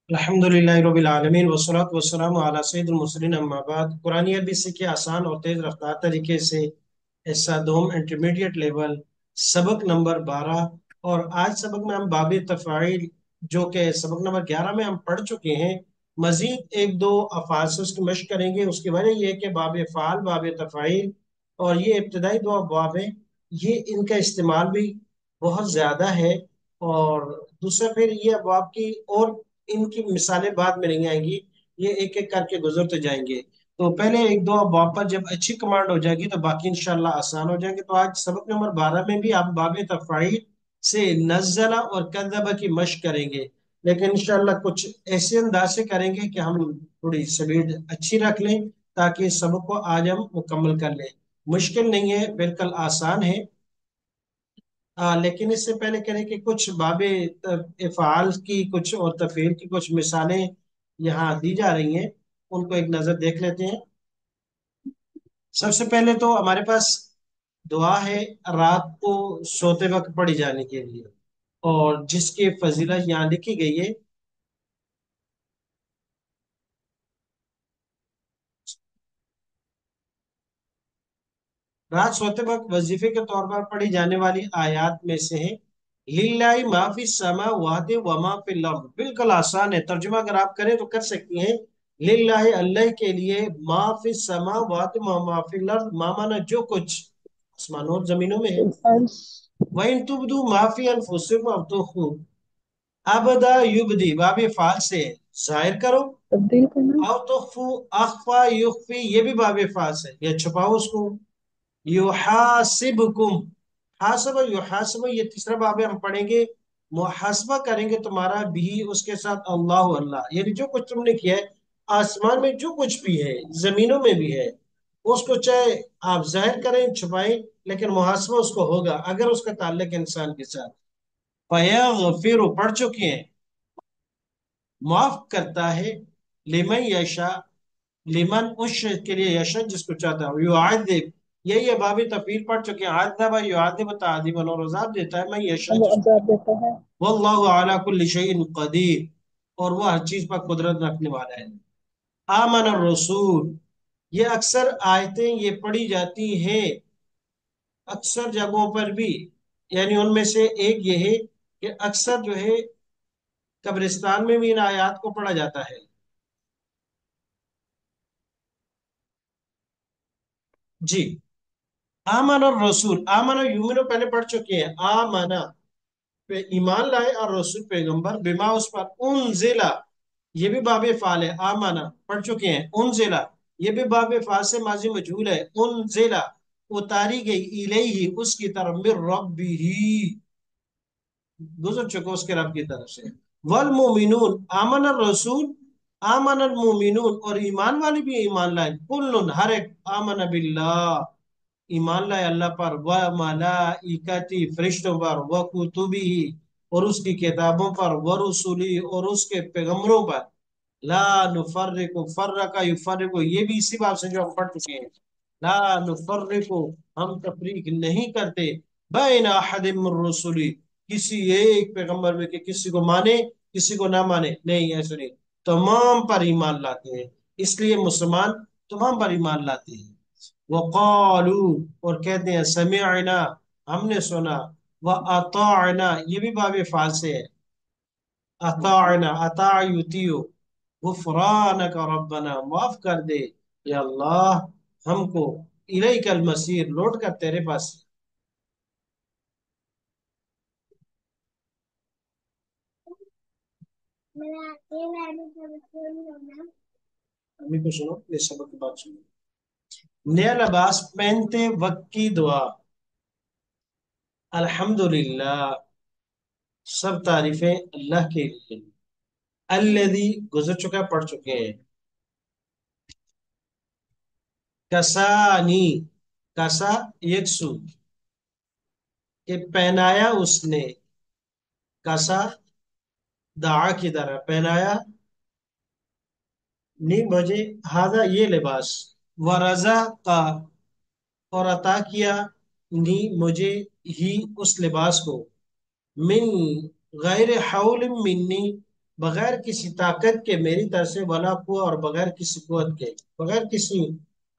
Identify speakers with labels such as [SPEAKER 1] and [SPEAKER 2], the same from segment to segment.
[SPEAKER 1] अल्हम्दुलिल्लाहि रब्बिल आलमीन वस्सलातु वस्सलामु अला सय्यिदिल मुरसलीन अम्मा बाद। कुरानी अरबी सीखे आसान और तेज रफ्तार तरीके से हिस्सा दोम इंटरमीडिएट लेवल सबक नंबर 12। और आज सबक में हम बाब तफ़ाइल जो कि सबक नंबर 11 में हम पढ़ चुके हैं, मजीद एक दो अफ़ाल से उसकी मशक करेंगे। उसकी वजह यह है कि बाब फ़ाल बाब तफ़ाइल और ये इब्तदाई दो अबवाब हैं, ये इनका इस्तेमाल भी बहुत ज़्यादा है। और दूसरा फिर ये अबवाब की और इनकी मिसालें बाद में नहीं आएंगी, ये एक एक करके गुजरते जाएंगे। तो पहले एक दो अबवाब पर जब अच्छी कमांड हो जाएगी तो बाकी इंशाल्लाह आसान हो जाएंगे। तो आज सबक नंबर 12 में भी आप बाब तफ़ाइल से नज़ला और कज़्ज़ब की मशक करेंगे, लेकिन इंशाल्लाह कुछ ऐसे अंदाज से करेंगे कि हम थोड़ी स्पीड अच्छी रख लें ताकि इस सबक को आज हम मुकम्मल कर लें। मुश्किल नहीं है, बिल्कुल आसान है। लेकिन इससे पहले करें कि कुछ बाबे इफ़ाल की कुछ और तफील की कुछ मिसालें यहाँ दी जा रही हैं, उनको एक नज़र देख लेते हैं। सबसे पहले तो हमारे पास दुआ है रात को सोते वक्त पढ़ी जाने के लिए, और जिसकी फजीलत यहाँ लिखी गई है। रात सोते वक्त वजीफे के तौर पर पढ़ी जाने वाली आयत में से है लिल्लाहि माफी समावाति व मा फिल अर्द। बिल्कुल आसान है, तर्जुमा अगर आप करें तो कर सकती हैं। लिल्लाहि अल्लाह के लिए, माफी समावाति व मा फिल अर्द, माना जो कुछ आसमानों और जमीनों में है। व इन तुबदू माफी अनफुसिकुम अव तुखफू, अबदा युबदी बाबे फाल से है, जाहिर करो।
[SPEAKER 2] तब्दील करना।
[SPEAKER 1] अव तुखफू, अखफा युखफी, ये भी बाबे फाल से, ये छुपाओ उसको। युहासिबकुम, हासब युहासिब, ये तीसरा बाब है, हम पढ़ेंगे। मुहासबा करेंगे तुम्हारा भी उसके साथ अल्लाह अल्लाह, यानी जो कुछ तुमने किया है आसमान में, जो कुछ भी है जमीनों में भी है, उसको चाहे आप जाहिर करें छुपाएं, लेकिन मुहासबा उसको होगा अगर उसका ताल्लुक इंसान के साथ। फयगफिर, पढ़ चुके हैं, माफ करता है। लिमन यशा, लिमन उस के लिए यशा जिसको चाहता है। युआदिब, यही अबाबी तफील पढ़ चुके हैं। आदिब युआदिब तादिबन, और अजाब देता है मैं यशा
[SPEAKER 2] वो
[SPEAKER 1] जिसको।
[SPEAKER 2] अजाब देता है।
[SPEAKER 1] वल्लाहु अला कुल्लि शैइन कदीर, और वह हर चीज पर कुदरत रखने वाला है। आमन रसूल, ये अक्सर आयतें ये पढ़ी जाती हैं अक्सर जगहों पर भी, यानी उनमें से एक ये है कि अक्सर जो है कब्रिस्तान में भी इन आयात को पढ़ा जाता है। जी। आमन और रसूल, आमन और यूमिनो पहले पढ़ चुके हैं। आमना पे ईमान लाए, और रसूल पैगंबर बिमा उस पर, उन जिला, ये भी बाबे फाल है। आमना पढ़ चुके हैं। उन जिला, ये भी बाबे फाल से माजी मजहूल है। उन जिला, उतारी गई, इलैहि उसकी तरफ, में रब्बी ही, गुजर चुका उसके रब की तरफ से। वल मोमिनून, आमन रसूल, आमन मोमिनून, और ईमान वाले भी ईमान लाए। कुल्लुन, हर एक, आमन बिल्लाह, ईमान लाए अल्लाह पर, व मलाइकती, फरिश्तों पर, व कुतुबी, और उसकी किताबों पर, व रुसुली, और उसके पैगंबरों पर। ला नुफर्रिकु, फर्रका युफर्रिकु, ये भी इसी बात से जो हम पढ़ चुके हैं। ला नुफर्रिकु, हम तफरीक नहीं करते, बैन अहदिम मिर रुसुली, किसी एक पैगंबर में के किसी को माने किसी को ना माने, नहीं ऐसे नहीं, तमाम पर ईमान लाते हैं। इसलिए मुसलमान तमाम पर ईमान लाते हैं। वक़ालू, और कहते हैं समिअना, हमने सुना। व अताअना, ये भी बाबे फाल से है। अताअना, अता युतियो, गुफरानक रब्बना, माफ कर दे या अल्लाह हमको, इलैकल मसीर, लौट कर तेरे पास। अम्मी को सुनो, ये सबक की बात सुनो। नया लिबास पहनते वक्त की दुआ। अल्हम्दुलिल्लाह, सब तारीफें अल्लाह के लिए। अल्लज़ी, गुजर चुका, पढ़ चुके हैं। कसानी, कसा यकसू, के पहनाया उसने। कसा, दाआ की तरह पहनाया। नी मुझे, हाजा ये लिबास। वरजा का, और अता किया, नी मुझे, ही उस लिबास को। मिन गैर हौल मिन्नी, بغیر کسی طاقت کے میری طرف سے، ولا قوة، اور بغیر کسی قوت کے، بغیر کسی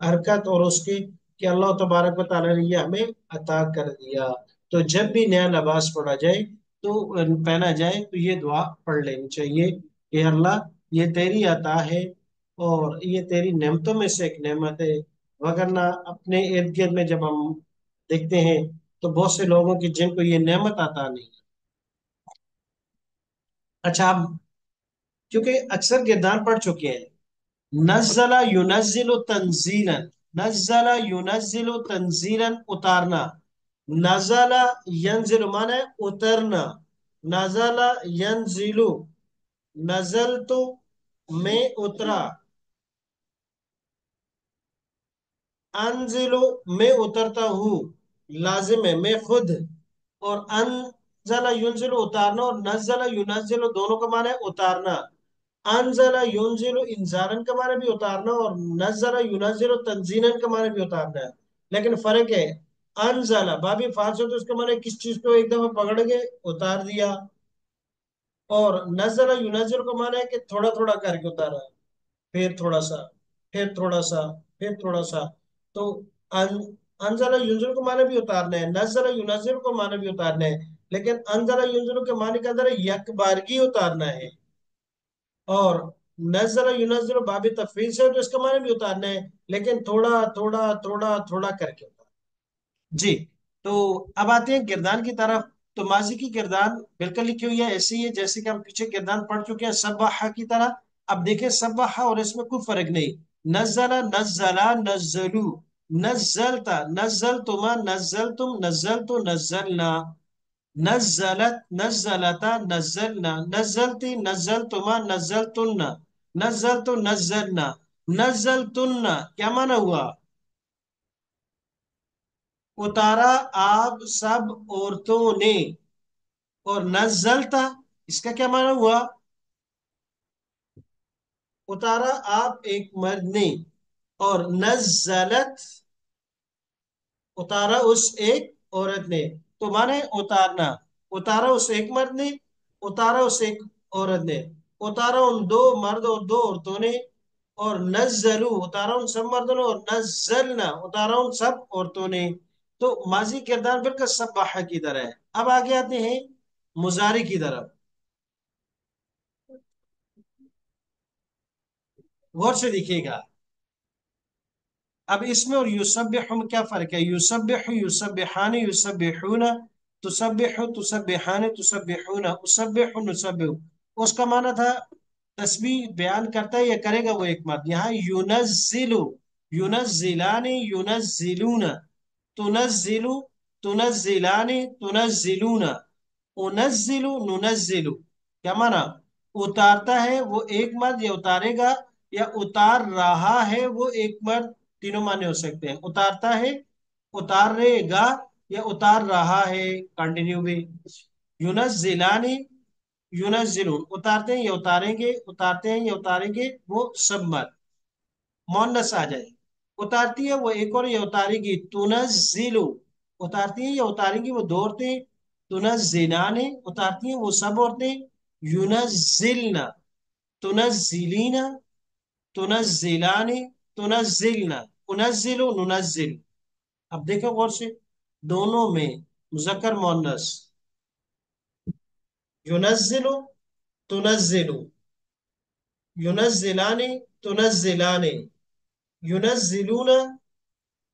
[SPEAKER 1] حرکت اور اس کے، کہ اللہ تبارک و تعالیٰ نے یہ ہمیں عطا کر دیا۔ تو جب بھی نیا لباس پڑھا جائے، تو پہنا جائے، تو یہ دعا پڑھ لینی چاہیے کہ اللہ یہ تیری عطا ہے، اور یہ تیری نعمتوں میں سے ایک نعمت ہے۔ وگرنہ اپنے ارد گرد میں جب ہم دیکھتے ہیں تو بہت سے لوگوں کی جن کو یہ نعمت عطا نہیں ہے۔ اچھا، آپ کیونکہ اکثر کردار پڑھ چکے ہیں، نزل ينزل تنزیلا، نزل ينزل تنزیلا اتارنا، نزل ینزل مانا ہے اترنا، نزل ینزل، نزل تو میں اترا، انزل میں اترتا ہوں، لازم ہے میں خود، اور انزل ینزل اتارنا، اور نزل ینزل دونوں کا معنی ہے اتارنا۔ انزل ینزل انزالن کا معنی بھی اتارنا، اور نزل ینزل تنزیلا کا معنی بھی اتارنا ہے، لیکن فرق ہے، انزل بابی فعل سے تو اس کا معنی ہے کس چیز کو ایک دفعہ پکڑ کے اتار دیا، اور نزل ینزل کا معنی ہے کہ تھوڑا تھوڑا کر کے اتارا، پھر تھوڑا سا، پھر تھوڑا سا، پھر تھوڑا سا۔ تو انزل ینزل کو معنی بھی اتارنا ہے، نزل ینزل کو معنی بھی اتارنا ہے، لیکن انزل ینزل کے معنی کے اندر یک بارگی اتارنا ہے، اور نزل ینزل باب تفعیل سے تو اس کا معنی بھی اتارنا ہے، لیکن تھوڑا تھوڑا تھوڑا تھوڑا کر کے اتارنا۔ جی، تو اب آتے ہیں کردان کی طرف۔ تو ماضی کی کردان بالکل لکھی ہوئی ہے ایسے ہی ہے جیسے کہ ہم پیچھے کردان پڑھ چکے ہیں سبحہ کی طرح۔ اب دیکھیں سبحہ اور اس میں کوئی فرق نہیں، نزل نزلا نزلو، نزلتا نزلتما نزلتم نزلت نزلنا، نزلت نزلتا نزلنا، نزلتی نزلتما نزلتن، نزلت نزلنا، نزلتن کیا معنی ہوا؟ اتارا آپ سب عورتوں نے، اور نزلتا اس کا کیا معنی ہوا؟ اتارا آپ ایک مرد نے، اور نزلت اتارا اس ایک عورت نے، تو مانے اتارنا، اتارا اس ایک مرد نے، اتارا اس ایک عورت نے، اتارا ان دو مرد اور دو عورتوں نے، اور نزلو اتارا ان سب مردوں نے، اور نزلنا اتارا ان سب عورتوں نے۔ تو ماضی کردار بالکل سباہ کی طرح ہے۔ اب آگے آتے ہیں مضارع کی طرف، غور سے دیکھیے گا۔ اب اس میں اور یسبح میں کیا فرق ہے؟ یسبح، یسبحان، یسبحون، تسبح، تسبحان، تسبحون، اسبح، نسبح، اس کا معنی تھا تسبیح بیان کرتا ہے یا کرے گا وہ ایک مرد، یہاں یونزل، یونزلان، یونزلون، تنزل، تنزلان، تنزلون، انزل، ننزل، کیا معنی؟ اتارتا ہے وہ ایک مرد، یا اتارے گا، یا اتار رہا ہے وہ ایک مرد، تینوں معنی ہو سکتے ہیں، اتارتا ہے، اتارے گا، یا اتار رہا ہے، کنٹینیو بھی۔ یونزلانی، یونزلون اتارتے ہیں یا اتاریں گے، اتارتے ہیں یا اتاریں گے وہ سب مرد، مونس آ جائے، اتارتی ہے وہ ایک اور، یا اتارے گی، تنزلو اتارتی ہیں یا اتاریں گی وہ دو عورتیں، تنزلان اتارتی ہیں وہ سب عورتیں، یونزلنا، تنزلینا، تنزلان، تنزلنا، انزل، ننزل۔ اب دیکھو غور سے، دونوں میں مذکر مؤنث، یونزل، تنزل، ينزلان، تنزلان، ينزلون،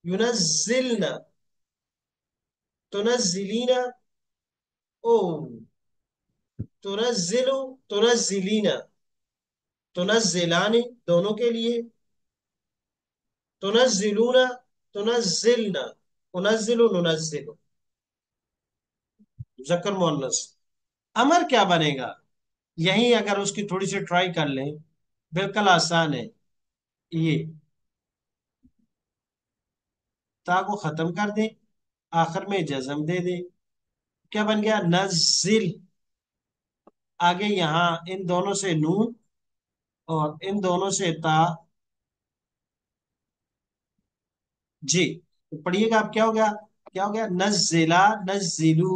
[SPEAKER 1] ينزلن، تنزلين، او تنزل، تنزلين، تنزلان دونوں کے لیے، تنزلون، تنزلن، انزل، ننزل، ذکر مؤنث۔ امر کیا بنے گا؟ یہی اگر اس کی تھوڑی سی ٹرائی کر لیں، بالکل آسان ہے، یہ تا کو ختم کر دیں، آخر میں جزم دے دیں، کیا بن گیا؟ نزل، آگے یہاں ان دونوں سے نون اور ان دونوں سے تا، جی، تو پڑھیے گا آپ، کیا ہو گیا؟ کیا ہو گیا؟ نزلا، نزلو،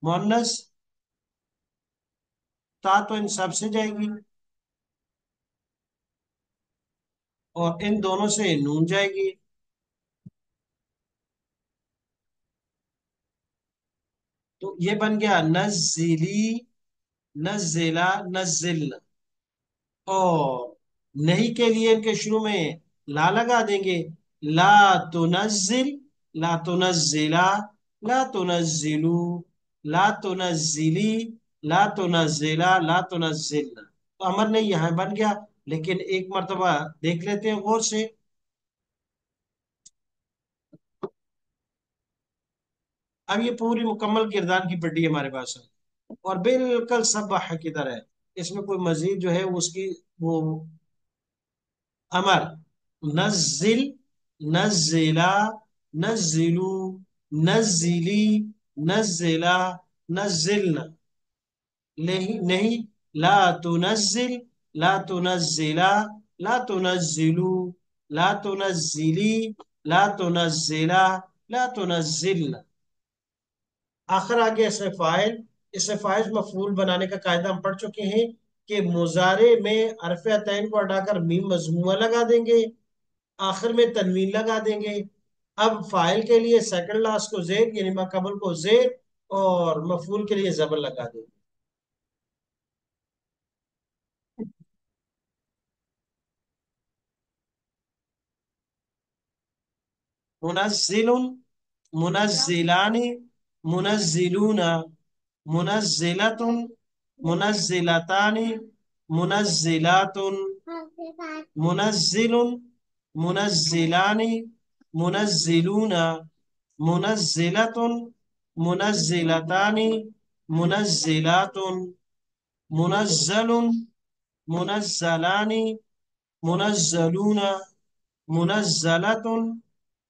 [SPEAKER 1] مؤنث، تا तो इन सब से जाएगी, और इन दोनों से नून जाएगी। तो ये बन गया नज़िली, नज़िला, नज़िल। और नहीं के लिए इनके शुरू में ला लगा देंगे। ला तुनज़िल, ला तुनज़िला, ला तुनज़िलू, ला तुनज़िली, ला तुनज़िला, ला तुनज़िलना। तो अमर नहीं यहाँ बन गया, लेकिन एक मर्तबा देख लेते हैं गौर से। अब ये पूरी मुकम्मल किरदार की पट्टी हमारे पास है, और बिल्कुल सब की तरह है। इसमें कोई मजीद जो है उसकी वो अमर, नज़िल, नज़िला, नज़िलू, नज़िली, नज़िला, नज़िलना। नहीं नहीं, ला तुनज़िल, ला तुनज़िला, ला तुनज़िलू, ला तुनज़िली, ला तुनज़िला, ला तुनज़िलना। आखिर आगे इसमें फाइल, इसमें फाइल मफूल बनाने का कायदा हम पढ़ चुके हैं कि मुजारे में हरफ अतैन को हटाकर मीम मजमूआ लगा देंगे, आखिर में तनवीन लगा देंगे। अब फाइल के लिए सेकंड लास्ट को जेर यानी माकबल को जेर, और मफूल के लिए जबर लगा देंगे। मुनज़्ज़िलुन, मुनज़्ज़िलानी, मुनज़्ज़िलूना, मुनज़्ज़िलतुन, मुनज़्ज़िलतानी, मुनज़्ज़िलातुन, मुनज़्ज़िलुन, मुनज़्ज़िलानी, मुनज़्ज़िलूना, मुनज़्ज़िलतुन, मुनज़्ज़िलतानी, मुनज़्ज़िलातुन, मुनज़्ज़लुन, मुनज़्ज़लानी, मुनज़्ज़लूना, मुनज़्ज़लतुन,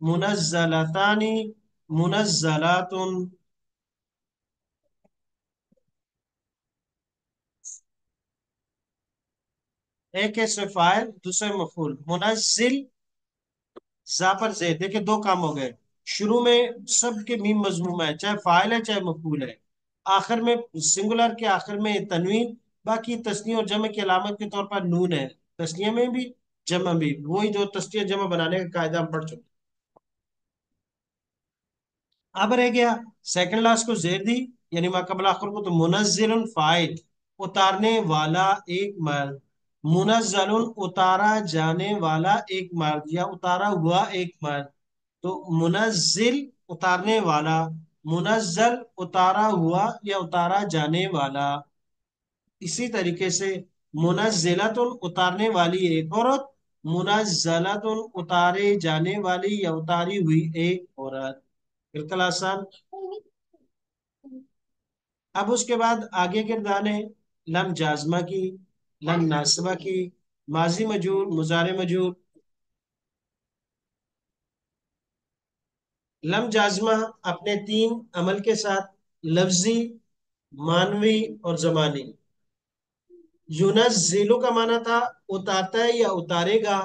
[SPEAKER 1] मुनज़्ज़लतानी, मुनज़्ज़लातुन। एक है फाइल, दूसरे मफूल। मुनज़्ज़िल, जा पर से देखिए दो काम हो गए। शुरू में सबके मीम मजमूम है, चाहे फाइल है चाहे मफूल है। आखिर में सिंगुलर के आखिर में तनवीन, बाकी तस्नीह और जमे की अलामत के तौर पर नून है, तस्नीह में भी जमा भी, वही जो तस्नीह जमा बनाने का कायदा हम पढ़ चुके। अब रह गया सेकंड लास्ट को जेर दी यानी माकबल आखिर को, तो मुनज़्ज़िलुन फाइल, उतारने वाला एक मर्द, मुनज़्ज़लुन उतारा जाने वाला एक मर्द या उतारा हुआ एक मर्द। तो मुनज़्ज़िल उतारने वाला, मुनज़्ज़ल उतारा हुआ या उतारा जाने वाला। इसी तरीके से मुनज़्ज़िलतुन उतारने वाली एक औरत, मुनज़्ज़लतुन उतारे जाने वाली या उतारी हुई एक औरत। बिल्कुल आसान। अब उसके बाद आगे किरदार है लम जाजमा की, लम नासबा की, माजी मजूर, मुजारे मजूर। लम जाजमा अपने तीन अमल के साथ, लफ्जी, मानवी और जमानी। यूनज़्ज़िलु का माना था उतारता है या उतारेगा।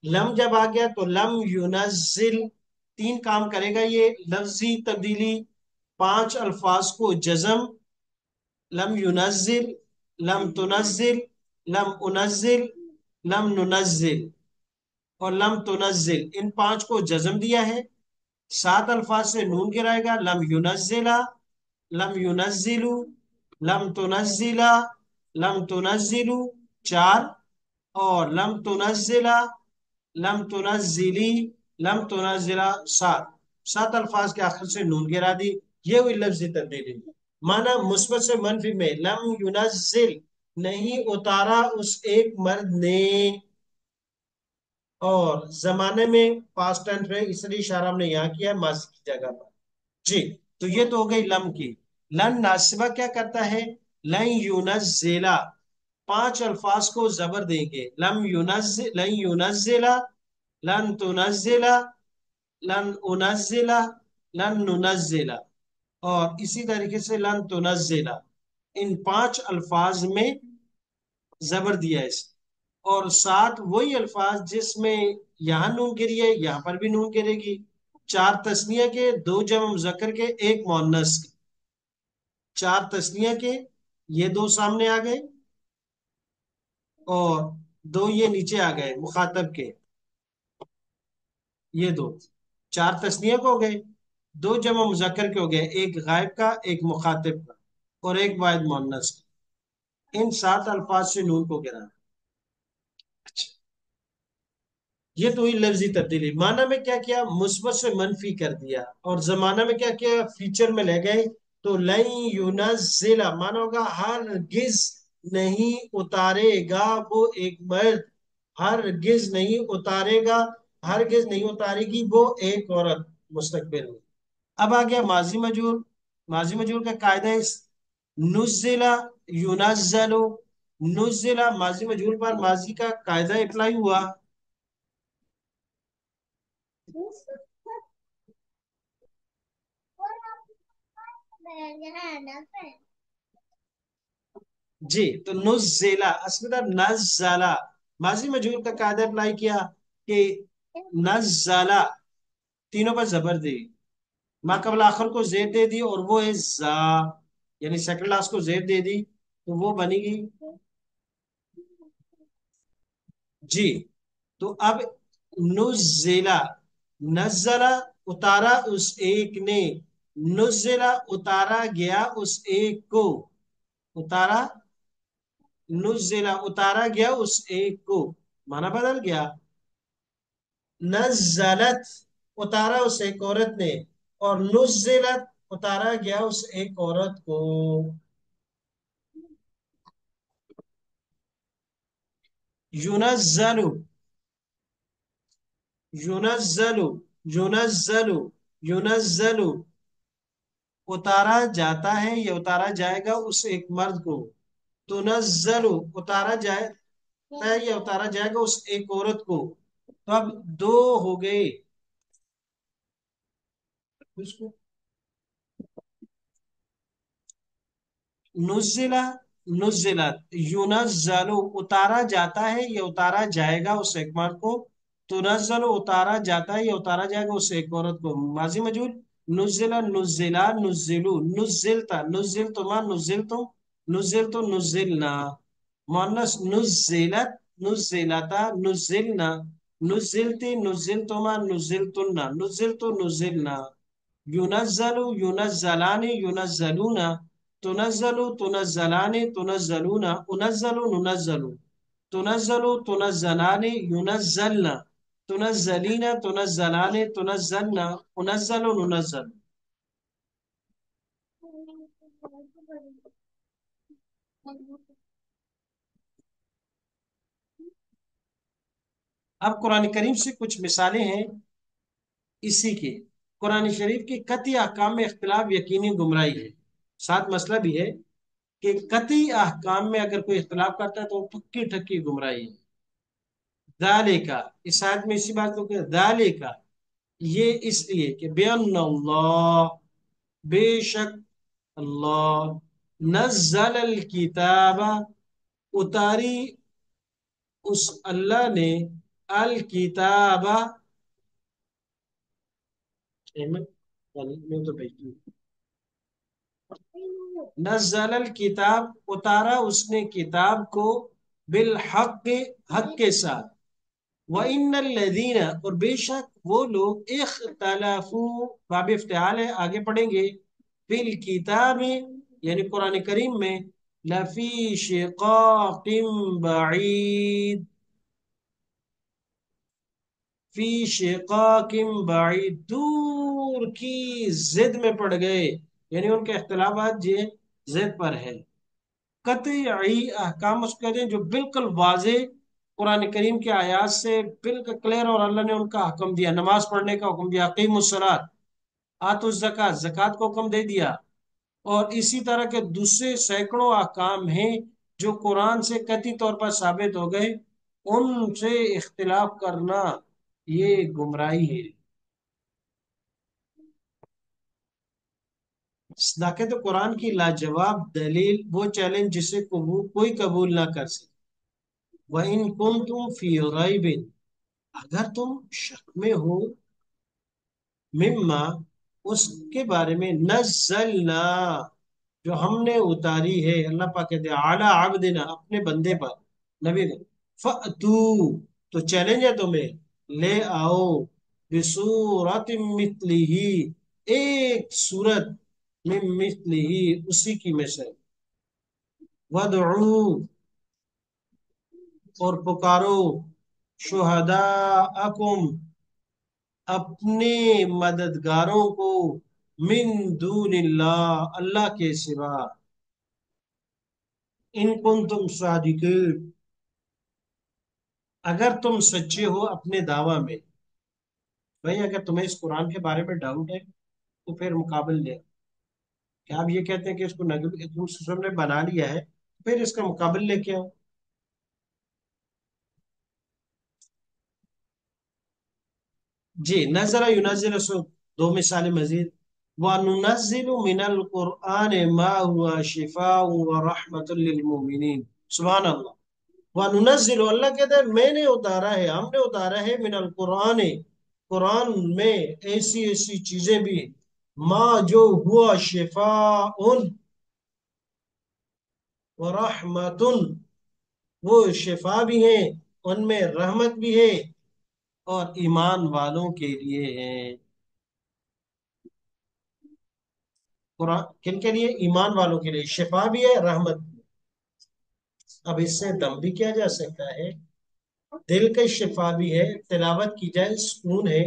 [SPEAKER 1] लम जब आ गया तो लम यूनज़्ज़िल, तीन काम करेगा ये। लफ्जी तब्दीली, पांच अल्फाज को जज़म, लम यूनज़्ज़िल, लम तुनज़्ज़िल, लम उनज़्ज़िल, लम नुनज़्ज़िल और लम तुनज़्ज़िल, इन पांच को जज़म दिया है। सात अल्फाज से नून गिराएगा, लम यूनज़्ज़िला, लम यूनज़्ज़िलु, लम तुनज़्ज़िला, लम तुनज़्ज़िलु, चार। और लम तुनज़्ज़िला, लम तुनज़्ज़िली, लम तुनज़्ज़िला, सात। सात अल्फाज के आखिर से नून गिरा दी। ये हुई लफ्जी तब्दीली। माना मुस्बत से मनफी में, लम युनज़्ज़िल, नहीं उतारा उस एक मर्द ने। और जमाने में पास्ट टेंस है, इसलिए इशारा हमने यहाँ किया है माजी की जगह पर। जी। तो ये तो हो गई लम की। लन नासिबा क्या करता है? लन यूनज़्ज़िला, पांच अल्फाज को जबर देंगे। लम यूनज़्ज़िल, लन यूनज़्ज़िला, लन तुनज़्ज़िला, लन उनज़्ज़िला, लन नुनज़्ज़िला। और इसी तरीके से लन तुनज़्ज़िला, इन पांच अल्फाज में जबर दिया है इसे। और साथ वही अल्फाज जिसमें यहाँ नून गिरी है, यहाँ पर भी नून गिरेगी। चार तस्निया के, दो जम मुजक्कर के, एक मुअन्नस के। चार तस्निया के, یہ دو سامنے آ گئے، اور دو یہ نیچے آ گئے مخاطب کے، یہ دو، چار تسنیہ کو ہو گئے، دو جمع مذکر کے ہو گئے، ایک غائب کا ایک مخاطب کا اور ایک واحد مؤنث کا، ان سات الفاظ سے نون کو گرا۔ اچھا، یہ تو ہوئی لفظی تبدیلی۔ معنی میں کیا کیا؟ مثبت سے منفی کر دیا، اور زمانہ میں کیا کیا؟ فیچر میں لے گئے۔ تو لن ينزل معنی ہوگا ہرگز نہیں اتارے گا وہ ایک مرد، ہرگز نہیں اتارے گا، ہرگز نہیں اتارے گی وہ ایک عورت مستقبل میں۔ اب آ گیا ماضی مجہول۔ ماضی مجہول کا قاعدہ ہے نزل، ينزل، نزل ماضی مجہول پر ماضی کا قاعدہ اپلائی ہوا۔ جی، تو نزلہ اصل میں نزلہ، ماضی مجہول کا قاعدہ اپلائی کیا کہ نزلہ تینوں پر زبر دی، ما قبل آخر کو زید دے دی، اور وہ ہے زا، یعنی سیکنڈ لاسٹ کو زید دے دی، تو وہ بنے گی جی۔ تو اب نزلہ، نزلہ اتارا اس ایک نے، نزلہ اتارا گیا اس ایک کو، اتارا، نزلہ اتارا گیا اس ایک کو، معنی بدل گیا۔ نزلت اتارا اس ایک عورت نے، اور نزلت اتارا گیا اس ایک عورت کو۔ ينزل، ينزل، ينزل، ينزل اتارا جاتا ہے یا اتارا جائے گا اس ایک مرد کو، تنزل اتارا جائے ہے یا اتارا جائے گا اس ایک عورت کو۔ تو اب دو ہو گئے اس کو، نزلہ، نزلت، ينزل اتارا جاتا ہے یا اتارا جائے گا اس ایک مرد کو، تنزل اتارا جاتا ہے یا اتارا جائے گا اس ایک عورت کو۔ ماضی مجہول نزلہ، نزلہ، نزلو، نزلتا، نزلتما، نزلتم، نزلتو، نزلنا۔ مؤنث نزلت، نزلتا، نزلنا، نزلتی، نزلتما، نزلتن، نزلتو، نزلنا۔ ينزل، ينزلان، ينزلون، تنزل، تنزلان، تنزلون، انزل، ننزل، تنزل، تنزلان، ينزلن، تنزلين، تنزلان، تنزلن، انزل، ننزل۔ اب قرآن کریم سے کچھ مثالیں ہیں اسی کے۔ قرآن شریف کے قطعی احکام میں اختلاف یقینی گمراہی ہے، ساتھ مسئلہ بھی ہے کہ قطعی احکام میں اگر کوئی اختلاف کرتا ہے تو وہ پکی ٹھکی گمراہی ہے۔ ذالکا، اس آیت میں اسی بات کو کہ ذالکا، یہ اس لیے کہ بِأَنَّ اللہ، بے شک اللہ، نزل الکتاب، اتاری اس اللہ نے، الکتاب، میں تو بھیج دوں، نزل الکتاب اتارا اس نے کتاب کو، بالحق حق کے ساتھ، وَإِنَّ الَّذِينَ اور بے شک وہ لوگ، اختلافو باب افتعال ہے آگے پڑھیں گے، فی الکتاب یعنی قرآن کریم میں، لفی شقاق بعید، فی شقاق بعید دور کی زد میں پڑ گئے، یعنی ان کے اختلافات یہ زد پر ہے۔ قطعی احکام اس کو کہتے ہیں جو بالکل واضح قرآن کریم کی آیات سے بالکل کلیئر، اور اللہ نے ان کا حکم دیا، نماز پڑھنے کا حکم دیا، اقیموا الصلاۃ، آتوا الزکوٰۃ، زکوٰۃ کو حکم دے دیا، اور اسی طرح کے دوسرے سینکڑوں احکام ہیں جو قرآن سے قطعی طور پر ثابت ہو گئے، ان سے اختلاف کرنا یہ گمراہی ہے۔ صداقت قرآن کی لاجواب دلیل، وہ چیلنج جسے کوئی قبول نہ کر سکے۔ وَإِن كُنتُمْ فِي رَيْبٍ اگر تم شک میں ہو، مما اس کے بارے میں، نزلنا جو ہم نے اتاری ہے، اللہ پاک کہتے ہیں اعلی عبدنا، اپنے بندے پر، نبی کو، فَأْتُو، تو چیلنج ہے تمہیں، لے آؤ، بصورت مثلہ، ایک صورت، من مثلہ، اسی کی مثل، وَادْعُوا، اور پکارو، شہداءکم، اپنے مددگاروں کو، من دون اللہ، اللہ کے سوا، ان کنتم صادقین، اگر تم سچے ہو اپنے دعویٰ میں. بھائی اگر تمہیں اس قرآن کے بارے میں ڈاؤٹ ہے تو پھر مقابل لے، کہ آپ یہ کہتے ہیں کہ اس کو نبی تم نے بنا لیا ہے، پھر اس کا مقابل لے کے آؤ. جی، نزل ينزل سو، دو مثالیں مزید، وَنُنَزِّلُ مِنَ الْقُرْآنِ مَا هُوَ شِفَاءٌ وَرَحْمَةٌ لِّلْمُؤْمِنِينَ. سبحان اللہ. وَنُنَزِّلُ، اللہ کہتا ہے میں نے اتارا ہے، ہم نے اتارا ہے، من القرآن، قرآن میں ایسی ایسی چیزیں بھی، ماں جو ہوا شفاء ورحمۃ، وہ شفا بھی ہیں، ان میں رحمت بھی ہے، اور ایمان والوں کے لیے ہیں. قرآن کن کے لیے؟ ایمان والوں کے لیے، شفا بھی ہے، رحمت بھی ہے. اب اس سے دم بھی کیا جا سکتا ہے، دل کا شفا بھی ہے، تلاوت کی جائے سکون ہے،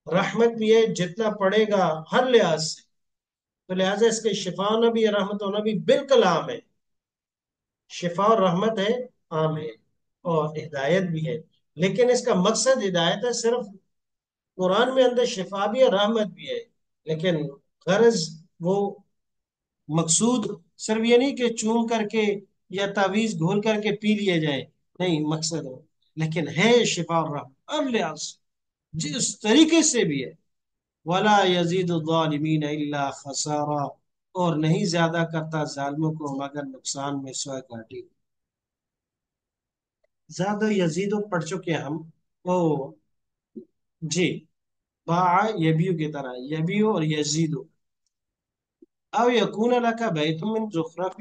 [SPEAKER 1] رحمت بھی ہے جتنا پڑے گا ہر لحاظ سے. تو لہٰذا اس کے شفا ہونا بھی، رحمت ہونا بھی بالکل عام ہے. شفا اور رحمت ہے، عام ہے، اور ہدایت بھی ہے. لیکن اس کا مقصد ہدایت ہے صرف، قرآن میں اندر شفا بھی ہے، رحمت بھی ہے، لیکن غرض وہ مقصود صرف یہ نہیں کہ چوم کر کے یا تعویذ گھول کر کے پی لیے جائے، نہیں مقصد ہو، لیکن ہے شفا اور رحمت ہر لحاظ سے، جس طریقے سے بھی ہے. ولا یزید الظالمین الا خسارا، اور نہیں زیادہ کرتا ظالموں کو مگر نقصان میں سوائے گھاٹی. زیادہ یزید پڑھ چکے ہیں ہم. او جی، باع یبیو کی طرح، یبیو اور یزیدو. او یکون لک بیت من زخرف،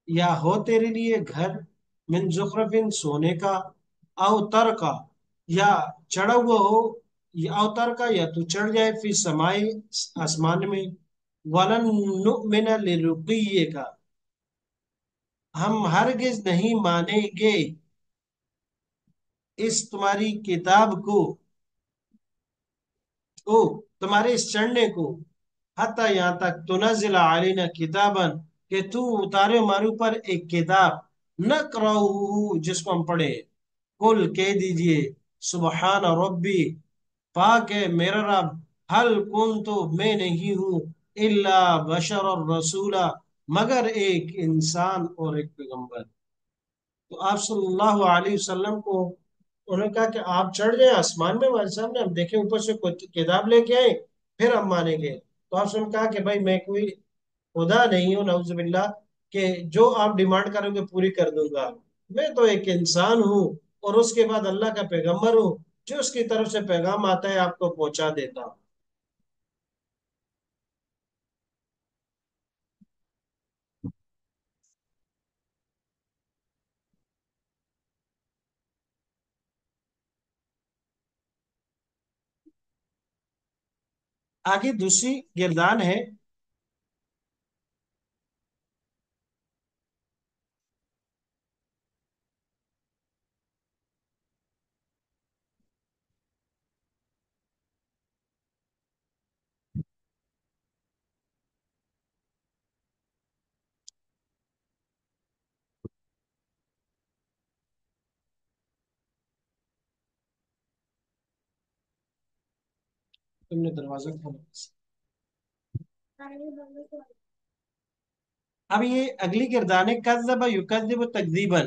[SPEAKER 1] یا ہو تیرے لیے گھر، من زخرف، سونے کا، او تر کا، یا چڑھا ہوا ہو، یا او تر کا، یا تو چڑھ جائے، فی سمائی، آسمان میں، ولن نؤمن لرقیے کا، ہم ہرگز نہیں مانیں گے اس تمہاری کتاب کو، او تمہارے اس چڑھنے کو، حتی یہاں تک تنزل علینا کتابا، کہ تو اتارے ہمارے اوپر ایک کتاب، نقرأہ، جس کو ہم پڑھے. قل کہہ دیجئے، سبحان ربی، پاک ہے میرا رب، حل کن تو میں نہیں ہوں، الا بشر الرسولہ، مگر ایک انسان اور ایک پیغمبر. تو آپ صلی اللہ علیہ وسلم کو انہوں نے کہا کہ آپ چڑھ جائیں آسمان میں ہمارے سامنے، ہم دیکھیں اوپر سے کوئی کتاب لے کے آئیں، پھر ہم مانیں گے. تو آپ سے نے کہا کہ بھائی میں کوئی خدا نہیں ہوں، نعوذ باللہ، کہ جو آپ ڈیمانڈ کرو گے پوری کر دوں گا. میں تو ایک انسان ہوں، اور اس کے بعد اللہ کا پیغمبر ہوں، جو اس کی طرف سے پیغام آتا ہے آپ کو پہنچا دیتا ہوں. آگے دوسری گردان ہے. تم نے دروازہ کھولا. اب یہ اگلی گردان ہے، کذب یکذب تکذیبا.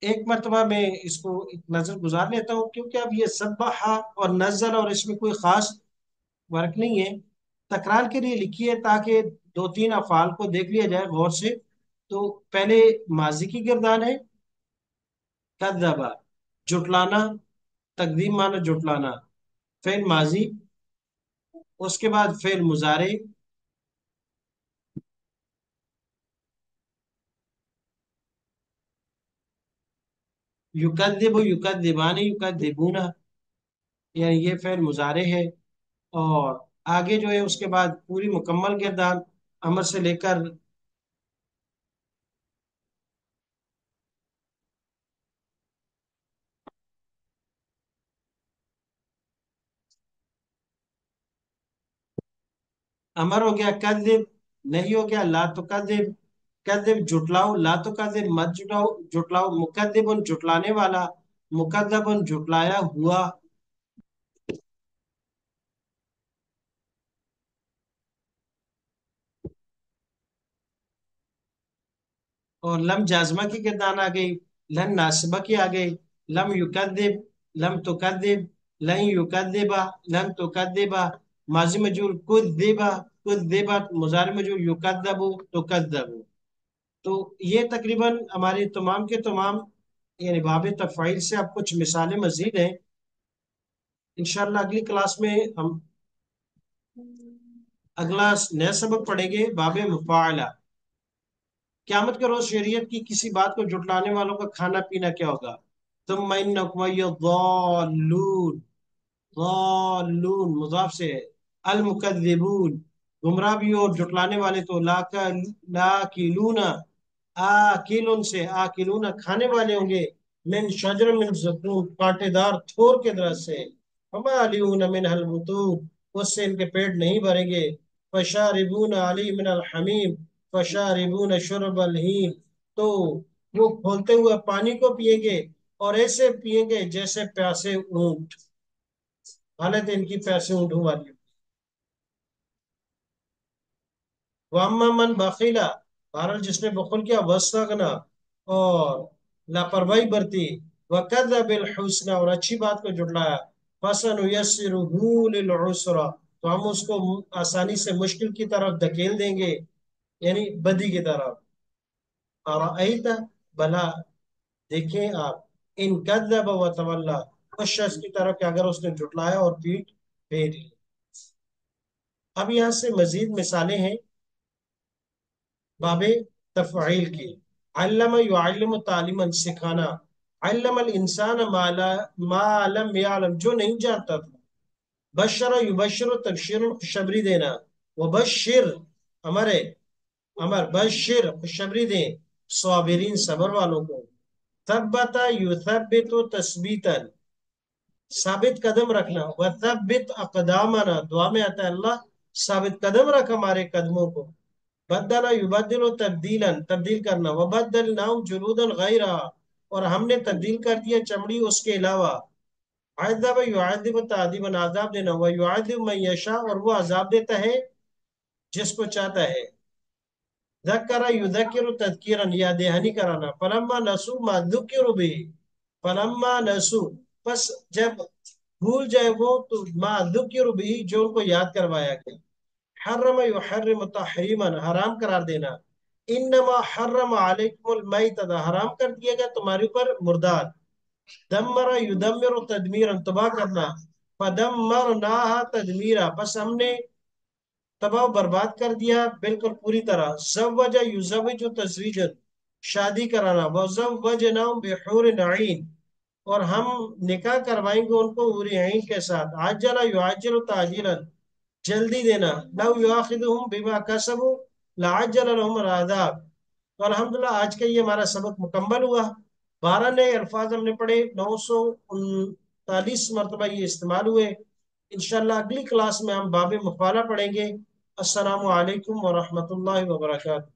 [SPEAKER 1] ایک مرتبہ میں اس کو ایک نظر گزار لیتا ہوں، کیونکہ اب یہ سبح اور نزل اور اس میں کوئی خاص فرق نہیں ہے، تکرار کے لیے لکھی ہے تاکہ دو تین افعال کو دیکھ لیا جائے غور سے. تو پہلے ماضی کی گردان ہے، کذبا، جٹلانا، تقدیم مانا جٹلانا، فعل ماضی، اس کے بعد فعل مضارع، युकद्दिबु युकद्दिबानी युकद्दिबूना, यानी ये फेल मुजारे है। और आगे जो है उसके बाद पूरी मुकम्मल किरदार अमर से लेकर अमर हो गया कद्दिब, नहीं हो गया ला तो कद्दिब, कद्दिब जुटलाओ, ला तो कद्दिब मत जुटाओ जुटलाओ, मुकद्दिबुन जुटलाने वाला, मुकद्दबुन जुटलाया हुआ। और लम जाजमा की किरदार आ गई, लन नासिबा की आ गई, लम युकद्दिब, लम तुकद्दिब, लन युकद्दिबा, लन तुकद्दिबा, माजी मजूर कुद्दिबा, कुद्दिबा, मुजारे मजूर युकद्दबु तुकद्दबु। तो ये तकरीबन हमारी तमाम के तमाम यानी बाब तफ़ाइल से अब कुछ मिसालें मजीद हैं। इंशाल्लाह अगली क्लास में हम अगला नया सबक पढ़ेंगे बाब मुफ़ाअला। क़यामत के रोज शरीयत की किसी बात को जुटलाने वालों का खाना पीना क्या होगा। तुम यद्दल्लून, ज़ालून मुज़ाफ से है, अल मुकद्दिबून गुमराह भी हो और जुटलाने वाले तो लाकिलूना, आकिलुन से आकिलूना खाने वाले होंगे, मिन शजर मिन ज़क़ूम कांटेदार थोर के दरख्त से, फमालिऊन मिनहल बुतून उससे इनके पेट नहीं भरेंगे, फशारिबून अली मिनल हमीम फशारिबून शुरबल हीम, तो वो खोलते हुए पानी को पिएंगे और ऐसे पिएंगे जैसे प्यासे ऊंट, हालत इनकी प्यासे ऊंटों वाली। वाम्मा मन बखीला, भारत जिसने बखुल किया, वस्तगना और लापरवाही बरती, वकज़्ज़ब बिल हुस्ना और अच्छी बात को जुटलाया, फसनुयस्सिरुहु लिल उसरा तो हम उसको आसानी से मुश्किल की तरफ धकेल देंगे, यानी बदी की तरफ। अरअयता, भला देखें आप, इन कज़्ज़ब व तवल्ला उस शख्स की तरफ कि अगर उसने जुटलाया और पीठ फेर ली। अब यहाँ से मजीद मिसालें हैं बाबे तफ़ईल की। अल्लम युअल्लिमु तालीमन सिखाना, अल्लमल इंसान मालम यालम जो नहीं जानता था, बशर युबशर तबशीर खुशखबरी देना, व बशिर अमर है, अमर बशिर खुशखबरी दें साबिरीन सबर वालों को, तब्बता युथब्बितु तस्बीतन साबित कदम रखना, व तब्बित अक़दामना दुआ में आता है अल्लाह साबित कदम रख हमारे कदमों को, बदला युबद्दिलु तब्दीलन तब्दील करना, वबद्दलनाहुम जुलूदन गैरा और हमने तब्दील कर दिया चमड़ी उसके अलावा, अज़्ज़ब युअज़्ज़िबु तादीबन आजाब देना, व युअज़्ज़िबु मन यशा और वो अजाब देता है जिसको चाहता है, ज़क्करा युज़क्किरु तज़कीरन याद दहानी कराना, फलम्मा नसू मा ज़ुक्किरु बिही, फलम्मा नसू बस जब भूल जाए वो तो मा ज़ुक्किरु बिही जो उनको याद करवाया गया, हर्रम युहर्रिमु तहरीमन हराम करार देना, इन्नमा हर्रम अलैकुमुल मैतता हराम कर दिया गया तुम्हारे ऊपर मुर्दार, दम्मरा युदम्मिरु तदमीरन तबाह करना, फदम्मरनाहा तदमीरा बस हमने तबाह बर्बाद कर दिया बिल्कुल पूरी तरह, ज़व्वजा युज़व्विजु तज़वीजन शादी कराना, वज़व्वजनाहुम बिहुरिन अईन और हम निकाह करवाएंगे उनको हूर अईन के साथ, आजला युआजिलु ताजीलन जल्दी देना, लव युआखिदुहुम बिमा कसबु लअज्जल लहुम अज़ाब। तो अल्हम्दुलिल्लाह आज का ये हमारा सबक मुकम्मल हुआ। 12 नए अल्फाज हमने पढ़े, 939 मरतबा ये इस्तेमाल हुए। इंशाल्लाह अगली क्लास में हम बाब मुफ़ाला पढ़ेंगे। अस्सलामु अलैकुम व रहमतुल्लाहि व बरकातहू।